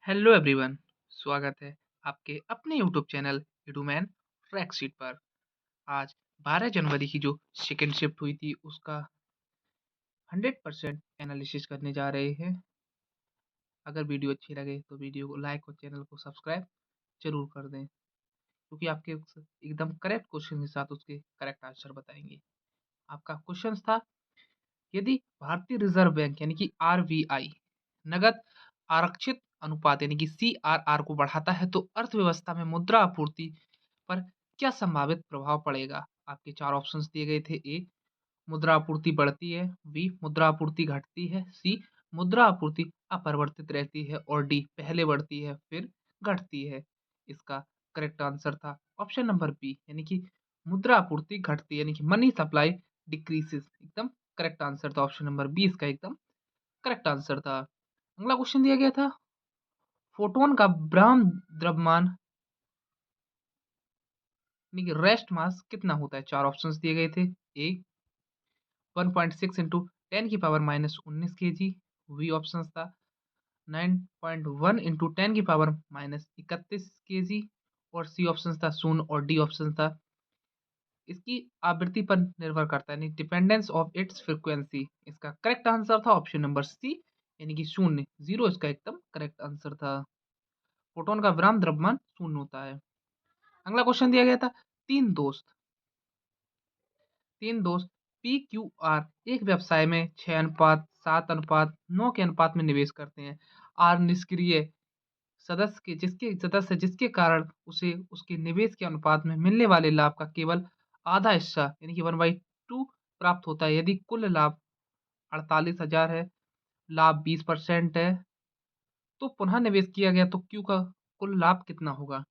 Hello everyone. स्वागत है आपके अपने यूट्यूब चैनल एडूमैन फैक्ट पर। आज 12 जनवरी की जो सेकंड शिफ्ट हुई थी उसका 100% एनालिसिस करने जा रहे हैं। अगर वीडियो अच्छी लगे तो वीडियो को लाइक और चैनल को सब्सक्राइब जरूर कर दें, क्योंकि आपके एकदम करेक्ट क्वेश्चन के साथ उसके करेक्ट आंसर बताएंगे। आपका क्वेश्चन था, यदि भारतीय रिजर्व बैंक यानी कि आरबीआई नगद आरक्षित अनुपात यानी कि सीआरआर को बढ़ाता है तो अर्थव्यवस्था में मुद्रा आपूर्ति पर क्या संभावित प्रभाव पड़ेगा? आपके चार ऑप्शंस दिए गए थे। ए, मुद्रा आपूर्ति बढ़ती है। बी, मुद्रा आपूर्ति घटती है। सी, मुद्रा आपूर्ति अपरिवर्तित रहती है। और डी, पहले बढ़ती है फिर घटती है। इसका करेक्ट आंसर था ऑप्शन नंबर बी, यानी कि मुद्रा आपूर्ति घटती है, यानी कि मनी सप्लाई डिक्रीजेस। एकदम करेक्ट आंसर था ऑप्शन नंबर बी, इसका एकदम करेक्ट आंसर था। अगला क्वेश्चन दिया गया था, फोटोन का ब्रह्म द्रव्यमान यानी कि रेस्ट मास कितना होता है? चार ऑप्शंस दिए गए थे। ए, 1.6 इंटू 10 की पावर -19 kg। बी ऑप्शन था 9.1 इंटू 10 की पावर -31 kg। और सी ऑप्शन था 0। और डी ऑप्शन था इसकी आवृत्ति पर निर्भर करता है, यानी डिपेंडेंस ऑफ इट्स फ्रीक्वेंसी। इसका करेक्ट आंसर था ऑप्शन नंबर सी, यानी कि 0 0। इसका एकदम करेक्ट आंसर था। फोटोन का विराम द्रव्यमान 0 होता है। अगला क्वेश्चन दिया गया था, तीन दोस्त तीन दोस्त पी क्यू आर एक व्यवसाय में 6:7:9 के अनुपात में निवेश करते हैं। आर निष्क्रिय सदस्य जिसके कारण उसे उसके निवेश के अनुपात में मिलने वाले लाभ का केवल आधा हिस्सा यानी कि 1/2 प्राप्त होता है। यदि कुल लाभ 48,000 है, लाभ 20% है, तो पुनः निवेश किया गया तो क्यू का कुल लाभ कितना होगा?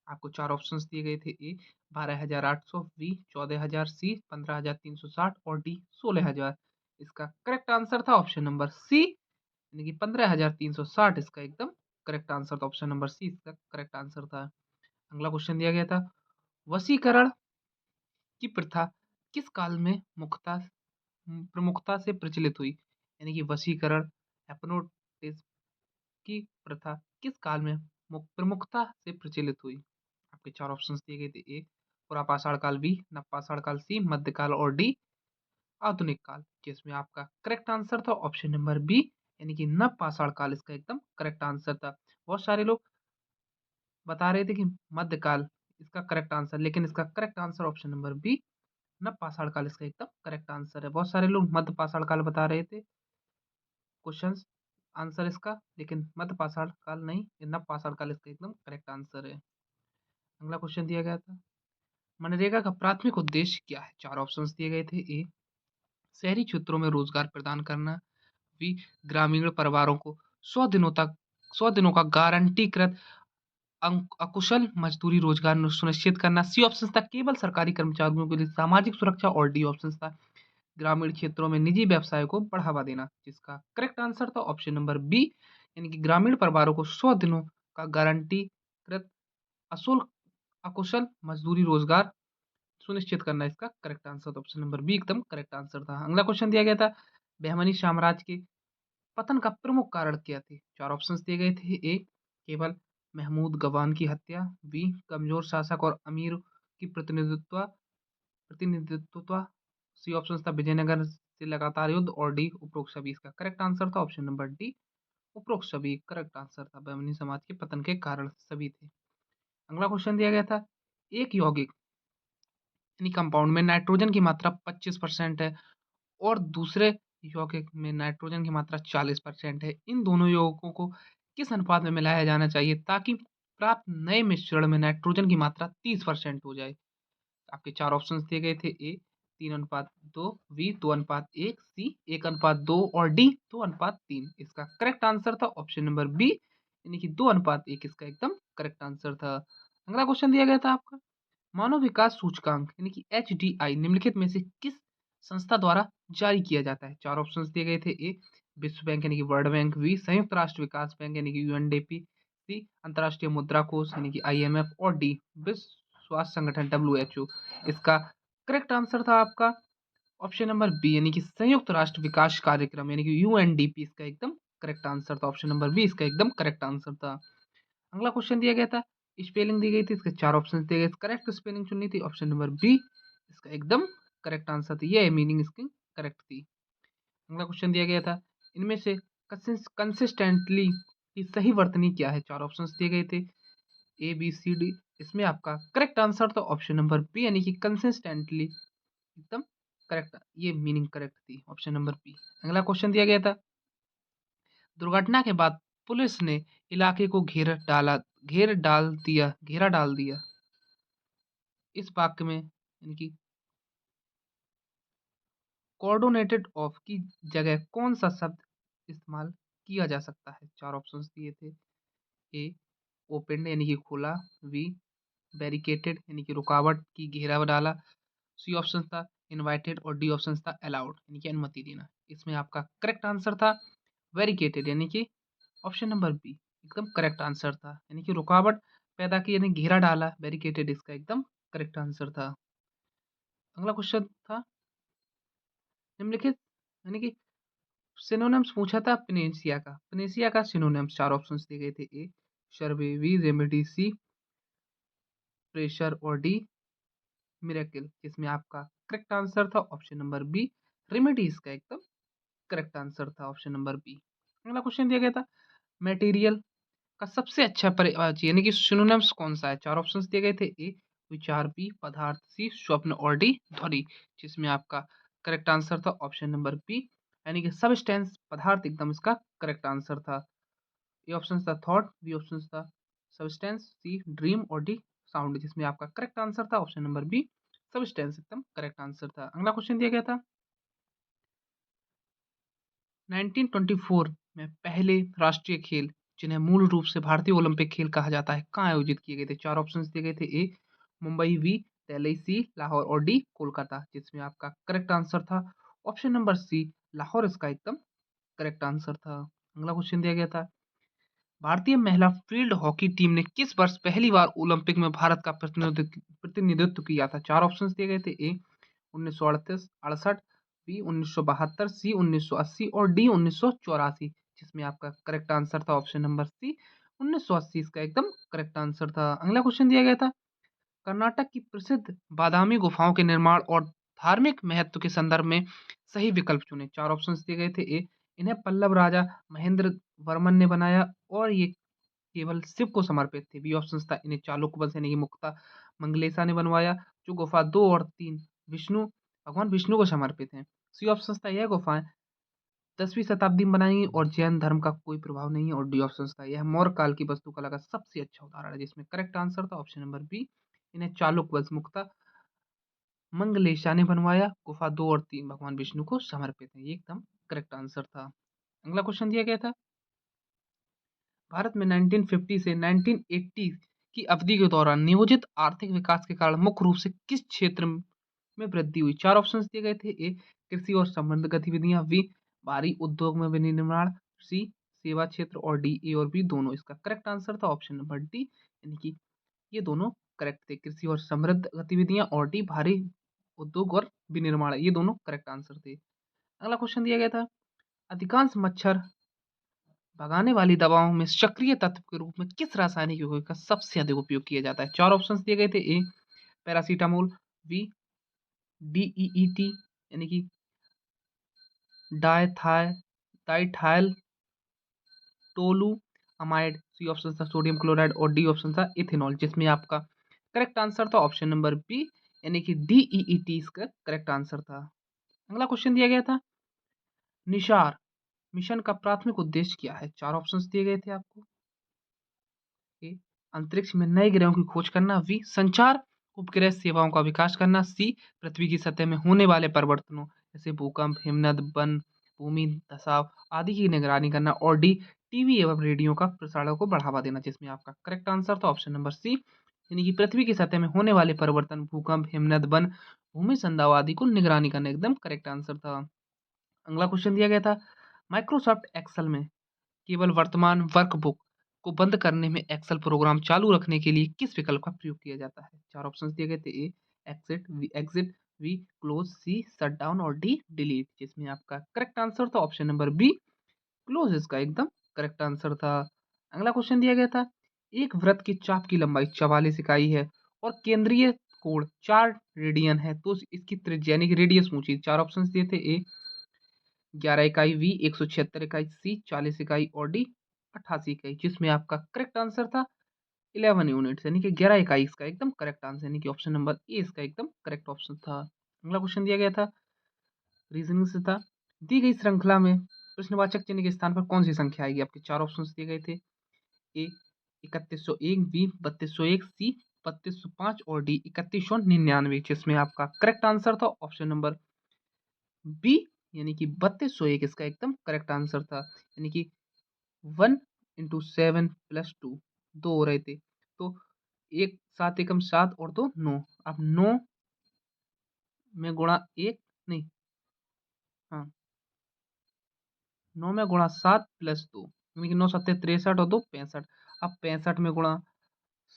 आपको चार ऑप्शंस दिए गए थे। ए, 12,800। बी, 14,000। सी, 15,360। और डी, 16,000। इसका करेक्ट आंसर था ऑप्शन नंबर सी, यानी कि 15,360। इसका एकदम करेक्ट आंसर था ऑप्शन नंबर सी, इसका करेक्ट आंसर था। अगला क्वेश्चन दिया गया था, वशीकरण की प्रथा किस काल में प्रमुखता से प्रचलित हुई? यानी कि वशीकरण हिप्नोटिज्म की प्रथा किस काल में प्रमुखता से प्रचलित हुई? आपके चार ऑप्शंस दिए गए थे। ए, पुरापाषाण काल। बी, नवपाषाण काल। सी, मध्यकाल। और डी, आधुनिक काल। जिसमें आपका करेक्ट आंसर था ऑप्शन नंबर बी, यानी कि नवपाषाण काल। इसका एकदम करेक्ट आंसर था। बहुत सारे लोग बता रहे थे कि मध्यकाल इसका करेक्ट आंसर, लेकिन इसका correct answer option number B, नवपाषाण काल इसका एकदम करेक्ट आंसर है। बहुत सारे लोग मध्यपाषाण काल बता रहे थे क्वेश्चंस आंसर इसका, लेकिन मध्यपाषाण काल नहीं, ये नवपाषाण काल इसका एकदम करेक्ट आंसर है। अगला क्वेश्चन दिया गया था, मनरेगा का प्राथमिक उद्देश्य क्या है? चार ऑप्शंस दिए गए थे। ए, शहरी क्षेत्रों में रोजगार प्रदान करना। बी, ग्रामीण परिवारों को 100 दिनों का गारंटीकृत अकुशल मजदूरी रोजगार सुनिश्चित करना। सी ऑप्शन था केवल सरकारी कर्मचारियों के लिए सामाजिक सुरक्षा। और डी ऑप्शन था ग्रामीण क्षेत्रों में निजी व्यवसाय को बढ़ावा देना। जिसका करेक्ट आंसर था ऑप्शन नंबर बी, यानी कि ग्रामीण परिवारों को 100 दिनों का गारंटीकृत अशुल्क अकुशल मजदूरी रोजगार सुनिश्चित करना। इसका करेक्ट आंसर था ऑप्शन नंबर बी, एकदम करेक्ट आंसर था। अगला क्वेश्चन दिया गया था, बहमनी साम्राज्य के पतन का प्रमुख कारण क्या थे? चार ऑप्शंस दिए गए थे। ए, केवल महमूद गवान की हत्या। बी, कमजोर शासक और अमीर की प्रतिनिधित्व। सी ऑप्शन था विजयनगर से लगातार युद्ध। और डी, उपरोक्त सभी। इसका करेक्ट आंसर था ऑप्शन नंबर डी, उपरोक्त सभी करेक्ट आंसर था। बहमनी समाज के पतन के कारण सभी थे। अगला क्वेश्चन दिया गया था, एक यौगिक यानी कंपाउंड में नाइट्रोजन की मात्रा 25% है और दूसरे यौगिक में नाइट्रोजन की मात्रा 40% है। इन दोनों यौगिकों को किस अनुपात में मिलाया जाना चाहिए ताकि प्राप्त नए मिश्रण में नाइट्रोजन की मात्रा 30% हो जाए? आपके चार ऑप्शंस दिए गए थे। ए, 3:2। बी, 2:1। सी, 1:2। और डी, 2:3। इसका करेक्ट आंसर था ऑप्शन नंबर बी, यानी कि 2:1। इसका एकदम करेक्ट आंसर था। अगला क्वेश्चन दिया गया था आपका, मानव विकास सूचकांक यानी कि एचडीआई निम्नलिखित में से किस संस्था द्वारा जारी किया जाता है? चार ऑप्शंस दिए गए थे। ए, विश्व बैंक यानी कि वर्ल्ड बैंक। बी, संयुक्त राष्ट्र विकास बैंक यानी कि यूएनडीपी। सी, अंतर्राष्ट्रीय मुद्रा कोष यानी कि आईएमएफ। और डी, विश्व स्वास्थ्य संगठन डब्ल्यूएचओ। इसका करेक्ट आंसर था आपका ऑप्शन नंबर बी, यानी कि संयुक्त राष्ट्र विकास कार्यक्रम यानी कि यूएनडीपी। इसका एकदम करेक्ट आंसर था। ऑप्शन नंबर बी इसका एकदम करेक्ट आंसर था। अगला क्वेश्चन दिया गया था, स्पेलिंग दी गई थी, इसके 4 ऑप्शन दिए गए, करेक्ट स्पेलिंग चुननी थी, ऑप्शन नंबर बी इसका एकदम करेक्ट आंसर थी, ये मीनिंग इसकी करेक्ट थी। अगला क्वेश्चन दिया गया था, इनमें से कंसिस्टेंटली की सही वर्तनी क्या है? 4 ऑप्शंस दिए गए थे, ए बी सी डी, इसमें आपका करेक्ट आंसर था ऑप्शन नंबर बी, यानी कि कंसिस्टेंटली एकदम करेक्ट, ये मीनिंग करेक्ट थी, ऑप्शन नंबर बी। अगला क्वेश्चन दिया गया था, दुर्घटना के बाद पुलिस ने इलाके को घेरा डाल दिया, इस वाक्य में यानी कि कोऑर्डिनेटेड ऑफ की जगह कौन सा शब्द इस्तेमाल किया जा सकता है? 4 ऑप्शंस दिए थे, ए ओपन यानी कि खोला, बी बैरिकेटेड यानी कि रुकावट की घेरा डाला, सी ऑप्शन था इनवाइटेड और डी ऑप्शन था अलाउड यानी कि अनुमति देना। इसमें आपका करेक्ट आंसर था बैरिकेटेड यानी कि ऑप्शन नंबर बी एकदम करेक्ट आंसर था, यानी कि रुकावट पैदा की यानी घेरा डाला, बैरिकेटेड इसका एकदम करेक्ट आंसर था। अगला क्वेश्चन था निम्नलिखित यानी कि सिनोनिम्स पूछा था पेनेशिया का सिनोनिम्स 4 ऑप्शंस दिए गए थे, ए सर्वे, बी रेमेडी, सी प्रेशर और डी मिरेकल, जिसमें आपका करेक्ट आंसर था ऑप्शन नंबर बी रेमेडी इसका एकदम करेक्ट आंसर था, ऑप्शन नंबर बी। अगला क्वेश्चन दिया गया था मटेरियल का सबसे अच्छा यानी कि सिनोनिम्स कौन सा है? 4 ऑप्शंस दिए गए थे, ए विचार, बी पदार्थ, सी स्वप्न और डी ध्वनि, जिसमें आपका करेक्ट आंसर था ऑप्शन नंबर बी, यानी कि सबस्टेंस पदार्थ एकदम इसका करेक्ट आंसर था। ए ऑप्शन था थॉट, बी ऑप्शन था सबस्टेंस, सी ड्रीम और डी साउंड, जिसमें आपका करेक्ट आंसर था ऑप्शन नंबर बी सबस्टेंस एकदम करेक्ट आंसर था। अगला क्वेश्चन दिया गया था 1924 में पहले राष्ट्रीय खेल जिन्हें मूल रूप से भारतीय ओलंपिक खेल कहा जाता है कहाँ आयोजित किए गए थे? 4 ऑप्शंस दिए गए थे, ए मुंबई, बी दिल्ली, सी लाहौर और डी कोलकाता, जिसमें आपका करेक्ट आंसर था ऑप्शन नंबर सी लाहौर इसका एकदम करेक्ट आंसर था। अगला क्वेश्चन दिया गया था भारतीय महिला फील्ड हॉकी टीम ने किस वर्ष पहली बार ओलंपिक में भारत का प्रतिनिधित्व किया था? 4 ऑप्शंस दिए गए थे, ए 1938 68, बी 1972, सी 1980 और डी 1984, जिसमें आपका करेक्ट आंसर था ऑप्शन नंबर सी 1980 इसका एकदम करेक्ट आंसर था। अगला क्वेश्चन दिया गया था कर्नाटक की प्रसिद्ध बादामी गुफाओं के निर्माण और धार्मिक महत्व के संदर्भ में सही विकल्प चुने। 4 ऑप्शंस दिए गए थे, ए इन्हें पल्लव राजा महेंद्र वर्मन ने बनाया और ये केवल शिव को समर्पित थे, बी ऑप्शन था इन्हें चालुक्य वंश यानी कि मुक्ता मंगलेशा ने बनवाया, जो गुफा 2 और 3 भगवान विष्णु को समर्पित हैं, सी ऑप्शन था यह गुफाएं 10वीं शताब्दी में बनाई गई और जैन धर्म का कोई प्रभाव नहीं है, और डी ऑप्शन था यह मौर्य काल की वास्तुकला का सबसे अच्छा उदाहरण है, जिसमें करेक्ट आंसर था ऑप्शन नंबर बी इन्हें चालुक्य वंश मुक्ता मंगलेशा ने बनवाया, गुफा 2 और 3 भगवान विष्णु को समर्पित है, ये एकदम करेक्ट आंसर था। अगला क्वेश्चन दिया गया था भारत में 1950 से 1980 की अवधि के दौरान नियोजित आर्थिक विकास के कारण मुख्य रूप से किस क्षेत्र में वृद्धि हुई? 4 ऑप्शंस दिए गए थे, ए कृषि और संबंध गतिविधियां, बी भारी उद्योग में विनिर्माण, सी सेवा क्षेत्र और डी ए और बी दोनों, इसका करेक्ट आंसर था ऑप्शन नंबर डी, यानी कि ये दोनों करेक्ट थे, कृषि और समृद्ध गतिविधियां और डी भारी उद्योग और विनिर्माण, ये दोनों करेक्ट आंसर थे। अगला क्वेश्चन दिया गया था अधिकांश मच्छर भगाने वाली दवाओं में सक्रिय तत्व के रूप में किस रासायनिक यौगिक का सबसे अधिक उपयोग किया जाता है? 4 ऑप्शंस दिए गए थे, ए पैरासीटामोल, बी डीईईटी यानी कि डायथाय diethyl toluamide, C option था सोडियम क्लोराइड और डी ऑप्शन था इथेनॉल, जिसमें आपका करेक्ट आंसर था ऑप्शन नंबर बी यानी कि डीईईटी इसका करेक्ट आंसर था। अगला क्वेश्चन दिया गया था निशार मिशन का प्राथमिक उद्देश्य क्या है? 4 ऑप्शंस दिए गए थे आपको, ए अंतरिक्ष में नए ग्रहों की खोज करना, बी संचार उपग्रह सेवाओं का विकास करना, सी पृथ्वी की सतह में होने वाले परिवर्तनों जैसे भूकंप, हिमनद, वन भूमि धसाव आदि की निगरानी करना, और डी टीवी एवं रेडियो का प्रसारण को बढ़ावा देना, जिसमें आपका करेक्ट आंसर था ऑप्शन नंबर सी यानी कि पृथ्वी की सतह में होने वाले परिवर्तन, भूकंप, हिमनद, वन भूमि संधाव आदि को निगरानी करना, एकदम करेक्ट आंसर था। अगला क्वेश्चन दिया गया था माइक्रोसॉफ्ट एक्सेल में केवल वर्तमान वर्कबुक को बंद करने में एक्सेल प्रोग्राम चालू रखने के लिए किस विकल्प का प्रयोग किया जाता है? 4 ऑप्शंस दिए गए थे, A exit, B close, C shut down और डी डिलीट, जिसमें आपका करेक्ट आंसर था ऑप्शन नंबर बी क्लोज इसका एकदम करेक्ट आंसर था। अगला क्वेश्चन दिया गया था, एक वृत्त की चाप की लंबाई 44 इकाई है और केंद्रीय कोण 4 रेडियन है, तो इसकी त्रिज्या यानी कि रेडियस पूछी। चार ऑप्शंस दिए थे, ए 11 इकाई, बी 176 इकाई, सी 40 इकाई और डी 88 इकाई, जिसमें आपका करेक्ट आंसर था 11 यूनिट्स यानी कि 11 इकाई इसका एकदम करेक्ट आंसर, यानी कि ऑप्शन नंबर ए इसका एकदम करेक्ट ऑप्शन था। अगला क्वेश्चन दिया गया था, रीजनिंग से था, दी गई श्रृंखला में प्रश्नवाचक चिन्ह के स्थान पर कौन सी संख्या आएगी। आपके चार ऑप्शंस दिए गए थे, ए 3101, बी 3201, सी 3205 और डी 3199, जिसमें आपका करेक्ट आंसर था ऑप्शन नंबर बी यानी कि 3201 इसका एकदम करेक्ट आंसर था। यानी कि 1 × 7 + 2 दो हो रहे थे, तो एक 7 एकम 7 और दो 9, अब 9 में गुणा एक, नहीं, हाँ, 9 में गुणा 7 + 2 यानी कि 9 7 63 और 2 65। अब 65 में गुणा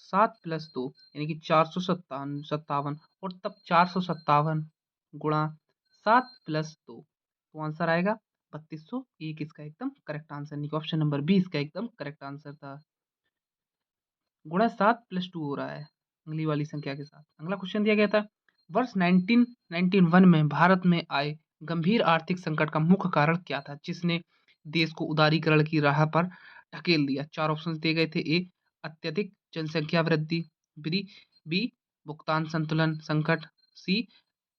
7 + 2 यानी कि 457 और तब 457 गुणा 7 + 2, तो आंसर आएगा 3201 इसका एकदम करेक्ट आंसर, यानी कि ऑप्शन नंबर बी इसका एकदम करेक्ट आंसर था। गुणा 7 + 2 हो रहा है अगली वाली संख्या के साथ। अगला क्वेश्चन दिया गया था, वर्ष 1991 में भारत में आए गंभीर आर्थिक संकट का मुख्य कारण क्या था, जिसने देश को उदारीकरण की राह पर ढकेल दिया। चार ऑप्शन दिए गए थे, ए अत्यधिक जनसंख्या वृद्धि, बी बी भुगतान संतुलन संकट, सी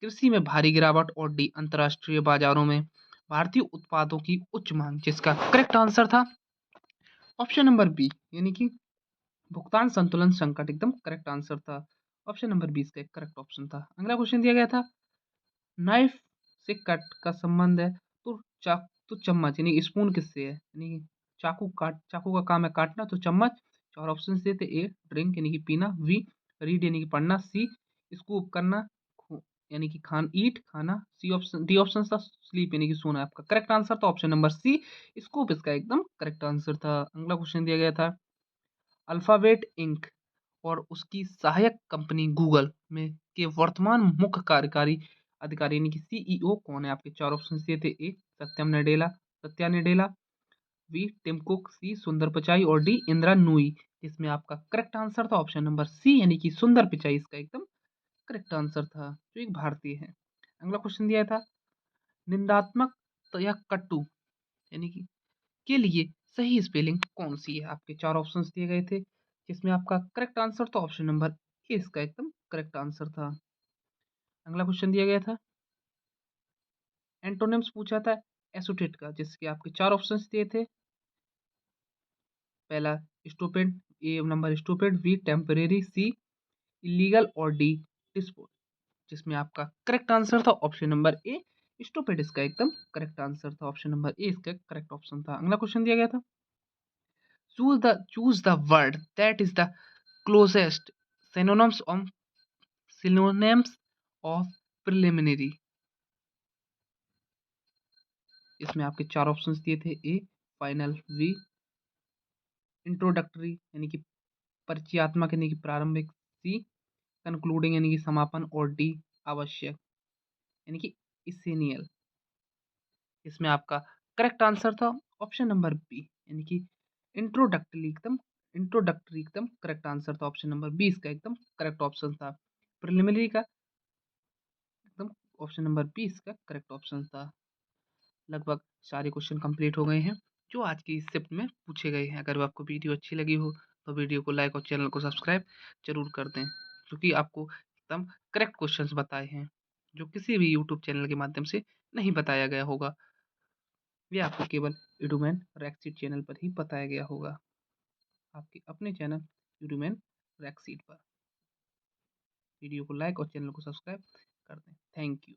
कृषि में भारी गिरावट और डी अंतर्राष्ट्रीय बाजारों में भारतीय उत्पादों की उच्च मांग, जिसका करेक्ट आंसर था ऑप्शन नंबर बी यानी कि भुगतान संतुलन संकट एकदम करेक्ट आंसर था। ऑप्शन नंबर 20 का एक करेक्ट ऑप्शन था। अगला क्वेश्चन दिया गया था, नाइफ से कट का संबंध है तो तो चम्मच यानी स्पून किससे है, यानी चाकू का काम है काटना, तो चम्मच। चार ऑप्शन दिए थे, ए ड्रिंक यानी कि पीना, बी रीड यानी कि पढ़ना, सी स्कूप करना यानी कि ईट खाना, सी ऑप्शन डी ऑप्शन था स्लीप यानी कि सोना। आपका करेक्ट आंसर था ऑप्शन नंबर सी स्कूप इसका एकदम करेक्ट आंसर था। अगला क्वेश्चन दिया गया था, अल्फाबेट इंक और उसकी सहायक कंपनी गूगल में के वर्तमान मुख्य कार्यकारी अधिकारी यानी कि सीईओ कौन है। आपके चार ऑप्शन दिए थे, A Satya Nadella, B Tim Cook, C Sundar Pichai और डी इंदिरा नूई, इसमें आपका करेक्ट आंसर था ऑप्शन नंबर सी यानी कि सुंदर पिचाई इसका एकदम करेक्ट आंसर था, जो एक भारतीय है। अगला क्वेश्चन दिया था, निंदात्मक तो या कट्टू यानी कि के लिए सही स्पेलिंग कौन सी है। आपके चार ऑप्शंस दिए गए थे, जिसमें आपका करेक्ट आंसर था ऑप्शन नंबर ए इसका एकदम करेक्ट आंसर था। अगला क्वेश्चन दिया गया था, एंटोनिम्स पूछा था एसोटेट का, जिसके आपके चार ऑप्शंस दिए थे, पहला स्टूपिड, ए नंबर स्टूपिड, बी टेम्परेरी, सी इलीगल और डी डिस्पोज, जिसमें आपका करेक्ट आंसर था ऑप्शन नंबर ए स्टूपिड इसका एकदम करेक्ट आंसर था, ऑप्शन नंबर ए इसका करेक्ट ऑप्शन था। अगला क्वेश्चन दिया गया था, choose the word that is the closest synonyms of preliminary, इसमें आपके चार ऑप्शंस दिए थे, ए फाइनल, बी इंट्रोडक्टरी यानी कि परिचयात्मक यानी कि प्रारंभिक, सी कंक्लूडिंग यानी कि समापन और डी आवश्यक यानी कि इसेनियल, इसमें आपका करेक्ट आंसर था ऑप्शन नंबर बी यानी कि इंट्रोडक्टरी एकदम करेक्ट आंसर था, ऑप्शन नंबर बी इसका एकदम करेक्ट ऑप्शन था। प्रिलिमिनरी का एकदम ऑप्शन नंबर बी इसका करेक्ट ऑप्शन था। लगभग सारे क्वेश्चन कंप्लीट हो गए हैं जो आज की इस शिफ्ट में पूछे गए हैं। अगर आपको वीडियो अच्छी लगी हो तो वीडियो को लाइक और चैनल को सब्सक्राइब जरूर कर दें, क्योंकि आपको एकदम करेक्ट क्वेश्चंस बताए हैं जो किसी भी यूट्यूब चैनल के माध्यम से नहीं बताया गया होगा, ये आपको केवल यूट्यूबमैन रैक्सीट चैनल पर ही बताया गया होगा, आपके अपने चैनल यूट्यूबमैन रैक्सीट पर। वीडियो को लाइक और चैनल को सब्सक्राइब कर दें। Thank you.